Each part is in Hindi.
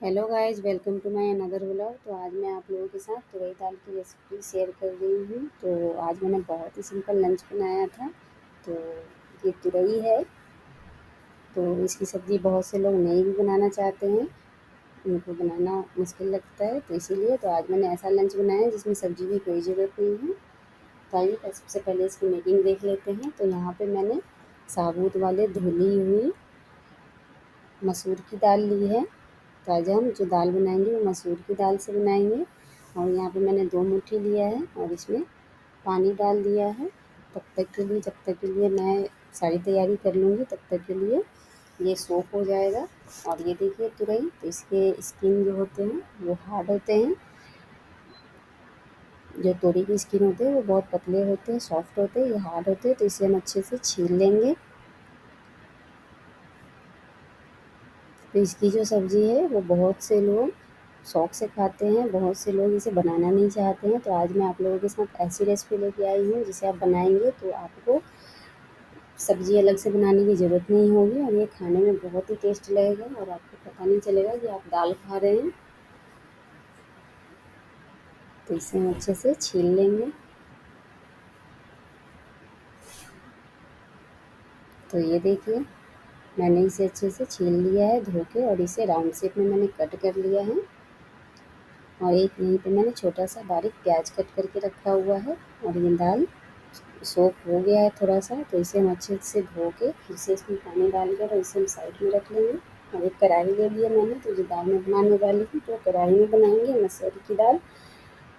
Hello guys, welcome to my another vlog. तो आज मैं आप लोगों के साथ तुरई दाल की रेसिपी शेयर कर रही हूँ। तो आज मैंने बहुत ही सिंपल लंच बनाया था। तो ये तुरई है। तो इसकी सब्ज़ी बहुत से लोग नहीं भी बनाना चाहते हैं, उनको बनाना मुश्किल लगता है, तो इसीलिए तो आज मैंने ऐसा लंच बनाया जिसमें सब्ज़ी की कोई ज़रूरत नहीं है। तो आइए सबसे पहले इसकी मेकिंग देख लेते हैं। तो यहाँ पर मैंने साबुत वाले धुली हुई मसूर की दाल ली है। तो आज हम जो दाल बनाएंगे वो मसूर की दाल से बनाएंगे। और यहाँ पे मैंने 2 मुट्ठी लिया है और इसमें पानी डाल दिया है तब तक के लिए, जब तक के लिए मैं सारी तैयारी कर लूँगी तब तक के लिए ये सोख हो जाएगा। और ये देखिए तुरई, तो इसके स्किन जो होते हैं वो हार्ड होते हैं। जो तोरी की स्किन होते हैं वो बहुत पतले होते हैं, सॉफ्ट होते हैं, ये हार्ड होते हैं। तो इसे हम अच्छे से छील लेंगे। तो इसकी जो सब्ज़ी है वो बहुत से लोग शौक़ से खाते हैं, बहुत से लोग इसे बनाना नहीं चाहते हैं। तो आज मैं आप लोगों के साथ ऐसी रेसिपी लेके आई हूँ जिसे आप बनाएंगे तो आपको सब्ज़ी अलग से बनाने की ज़रूरत नहीं होगी और ये खाने में बहुत ही टेस्ट लगेगा और आपको पता नहीं चलेगा कि आप दाल खा रहे हैं। तो इसे हम अच्छे से छील लेंगे। तो ये देखिए, मैंने इसे अच्छे से छील लिया है धो के और इसे राउंड शेप में मैंने कट कर लिया है। और एक यहीं पे मैंने छोटा सा बारीक प्याज कट करके रखा हुआ है। और ये दाल सोख हो गया है थोड़ा सा, तो इसे हम अच्छे से धो के फिर से इसमें पानी डालकर और इसे हम साइड में रख लेंगे। और एक कढ़ाई ले लिया मैंने, तो जो दाल मैं बनाने वाली हूँ तो कढ़ाई में बनाएंगे। मसूर की दाल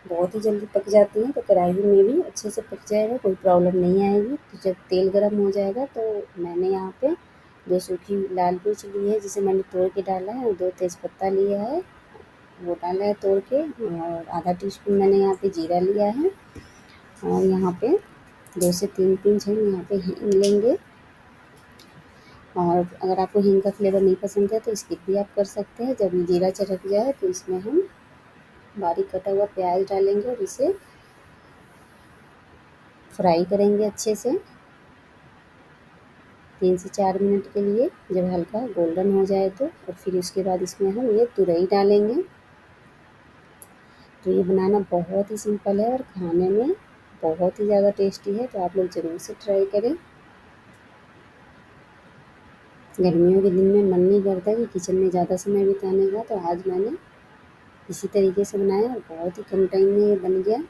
बहुत ही जल्दी पक जाती है, तो कढ़ाई में भी अच्छे से पक जाएगा, कोई प्रॉब्लम नहीं आएगी। तो जब तेल गर्म हो जाएगा तो मैंने यहाँ पे 2 सूखी लाल मिर्च ली है जिसे मैंने तोड़ के डाला है, और 2 तेज़पत्ता लिया है वो डाला है तोड़ के, और आधा टीस्पून मैंने यहाँ पे जीरा लिया है। और यहाँ पे 2 से 3 पिंच हम यहाँ पे हींग लेंगे। और अगर आपको हींग का फ्लेवर नहीं पसंद है तो स्किप भी आप कर सकते हैं। जब ये जीरा चटक जाए तो इसमें हम बारीक कटा हुआ प्याज डालेंगे और इसे फ्राई करेंगे अच्छे से 3 से 4 मिनट के लिए, जब हल्का गोल्डन हो जाए तो। और फिर उसके बाद इसमें हम ये तुरई डालेंगे। तो ये बनाना बहुत ही सिंपल है और खाने में बहुत ही ज़्यादा टेस्टी है, तो आप लोग ज़रूर से ट्राई करें। गर्मियों के दिन में मन नहीं करता कि किचन में ज़्यादा समय बिताने का, तो आज मैंने इसी तरीके से बनाया और बहुत ही कम टाइम में ये बन गया।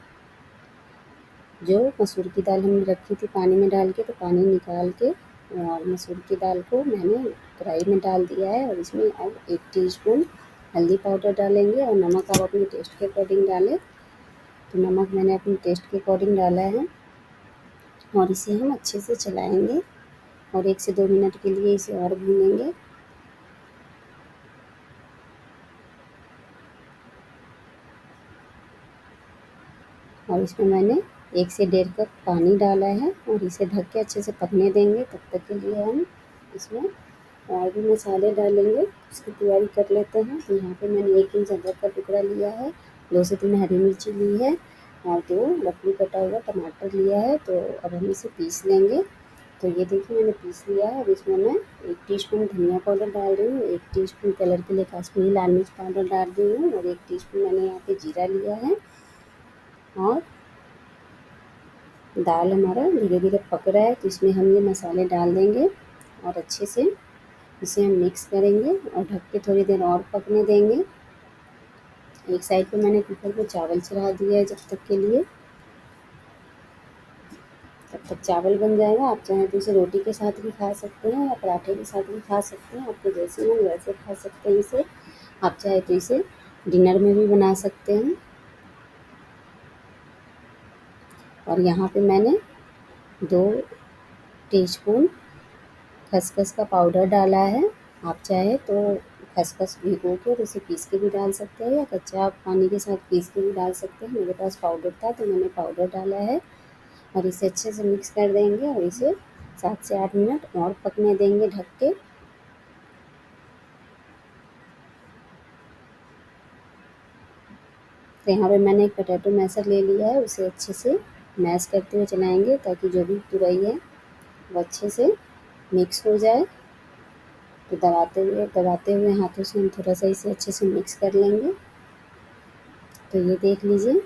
जो मसूर की दाल हमने रखी थी पानी में डाल के, तो पानी निकाल के और मसूर की दाल को मैंने कढ़ाई में डाल दिया है। और इसमें अब 1 टीस्पून हल्दी पाउडर डालेंगे और नमक आप अपने टेस्ट के अकॉर्डिंग डालें। तो नमक मैंने अपने टेस्ट के अकॉर्डिंग डाला है। और इसे हम अच्छे से चलाएंगे और 1 से 2 मिनट के लिए इसे और भूनेंगे। और इसमें मैंने 1 से 1.5 कप पानी डाला है और इसे ढक के अच्छे से पकने देंगे। तब तक के लिए हम इसमें और भी मसाले डालेंगे, उसकी तैयारी कर लेते हैं। तो यहाँ पे मैंने 1 इंच अदरक का टुकड़ा लिया है, 2 से 3 हरी मिर्ची ली है और 2 लकड़ी कटा हुआ टमाटर लिया है। तो अब हम इसे पीस लेंगे। तो ये देखिए मैंने पीस लिया है। अब इसमें मैं 1 टीस्पून धनिया पाउडर डाल रही हूँ, 1 टीस्पून कलर के लिए कश्मीरी लाल मिर्च पाउडर डाल रही हूँ और 1 टीस्पून मैंने यहाँ पे जीरा लिया है। और दाल हमारा धीरे धीरे पक रहा है, तो इसमें हम ये मसाले डाल देंगे और अच्छे से इसे हम मिक्स करेंगे और ढक के थोड़ी देर और पकने देंगे। एक साइड पे मैंने कुकर पे चावल चढ़ा दिया है जब तक के लिए। तब तक चावल बन जाएगा। आप चाहें तो इसे रोटी के साथ भी खा सकते हैं या पराठे के साथ भी खा सकते हैं, आपको जैसे मन वैसे खा सकते हैं इसे। आप चाहे तो इसे डिनर में भी बना सकते हैं। और यहाँ पे मैंने 2 टीस्पून खसखस का पाउडर डाला है। आप चाहे तो खसखस भिगो के और उसे पीस के भी डाल सकते हैं या कच्चा आप पानी के साथ पीस के भी डाल सकते हैं। मेरे पास पाउडर था तो मैंने पाउडर डाला है। और इसे अच्छे से मिक्स कर देंगे और इसे 7 से 8 मिनट और पकने देंगे ढक के। तो यहाँ पे मैंने एक पोटैटो मैशर ले लिया है, उसे अच्छे से मैश करते हुए चलाएंगे ताकि जो भी तुरई है वो अच्छे से मिक्स हो जाए। तो दबाते हुए हाथों से हम थोड़ा सा इसे अच्छे से मिक्स कर लेंगे। तो ये देख लीजिए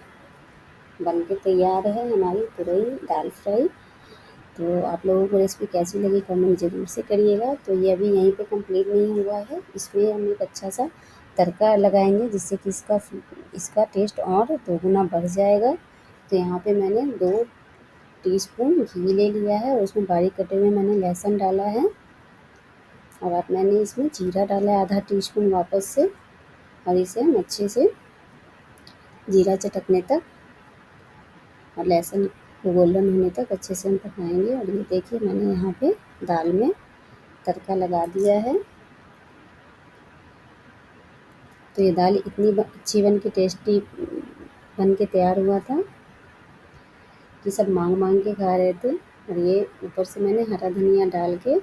बन के तैयार है हमारी तुरई दाल फ्राई। तो आप लोगों को रेसिपी कैसी लगी कमेंट ज़रूर से करिएगा। तो ये अभी यहीं पे कंप्लीट नहीं हुआ है, इसमें हम एक अच्छा सा तड़का लगाएंगे जिससे कि इसका टेस्ट और दोगुना बढ़ जाएगा। तो यहाँ पे मैंने 2 टीस्पून घी ले लिया है और उसमें बारीक कटे हुए मैंने लहसुन डाला है और अब मैंने इसमें जीरा डाला है आधा टीस्पून वापस से। और इसे हम अच्छे से जीरा चटकने तक और लहसुन गोल्डन होने तक अच्छे से हम पकाएंगे। और ये देखिए मैंने यहाँ पे दाल में तड़का लगा दिया है। तो ये दाल इतनी अच्छी बन के टेस्टी बन के तैयार हुआ था कि सब मांग मांग के खा रहे थे। और ये ऊपर से मैंने हरा धनिया डाल के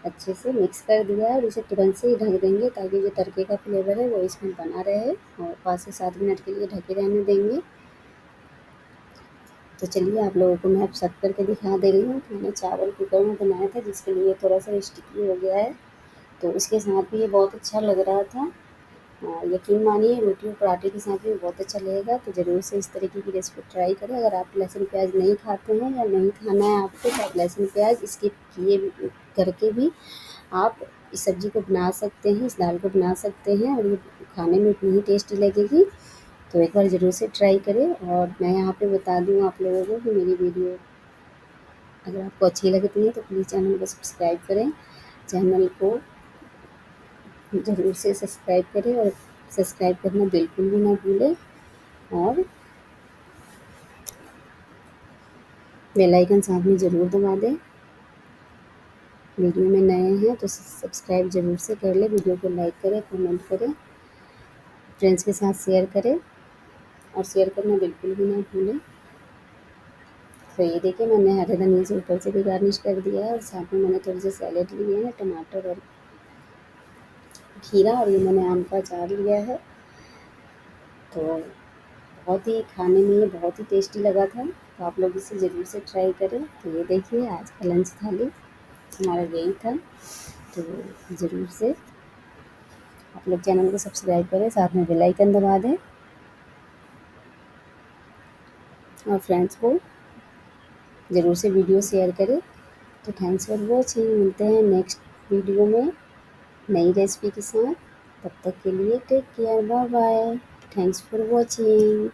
अच्छे से मिक्स कर दिया है और इसे तुरंत से ही ढक देंगे ताकि जो तड़के का फ्लेवर है वो इसमें बना रहे और 5 से 7 मिनट के लिए ढके रहने देंगे। तो चलिए आप लोगों को मैं अब सर्व करके दिखा दे रही हूँ। तो मैंने चावल कुकर में बनाया था जिसके लिए थोड़ा सा स्टिकी हो गया है। तो उसके साथ भी ये बहुत अच्छा लग रहा था। यकीन मानिए रोटी और पराठे के साथ भी बहुत अच्छा लगेगा। तो ज़रूर से इस तरीके की रेसिपी ट्राई करें। अगर आप लहसुन प्याज नहीं खाते हैं या नहीं खाना है आपको तो आप लहसुन प्याज स्किप किए करके भी आप इस सब्ज़ी को बना सकते हैं, इस दाल को बना सकते हैं और ये खाने में इतनी ही टेस्टी लगेगी। तो एक बार ज़रूर से ट्राई करें। और मैं यहाँ पे बता दूँ आप लोगों को कि मेरी वीडियो अगर आपको अच्छी लगती है तो प्लीज़ चैनल को सब्सक्राइब करें। चैनल को ज़रूर से सब्सक्राइब करें और सब्सक्राइब करना बिल्कुल भी ना भूलें। और बेल आइकन साथ में ज़रूर दबा दें। वीडियो में नए हैं तो सब्सक्राइब ज़रूर से कर लें। वीडियो को लाइक करें, कमेंट करें, फ्रेंड्स के साथ शेयर करें और शेयर करना बिल्कुल भी ना भूलें। तो ये देखिए मैंने हरे धनिया से ऊपर से भी गार्निश कर दिया है और साथ में मैंने थोड़े से सैलेड लिए हैं, टमाटर और खीरा और ये मैंने आम का अचार लिया है। तो बहुत ही खाने में ये बहुत ही टेस्टी लगा था। तो आप लोग इसे ज़रूर से ट्राई करें। तो ये देखिए आज का लंच थाली हमारा यही था। तो ज़रूर से आप लोग चैनल को सब्सक्राइब करें, साथ में बेल आइकन दबा दें और फ्रेंड्स को ज़रूर से वीडियो शेयर करें। तो थैंक्स फॉर वॉचिंग। मिलते हैं नेक्स्ट वीडियो में नई रेसिपी के साथ। तब तक के लिए take care, bye bye. Thanks for watching.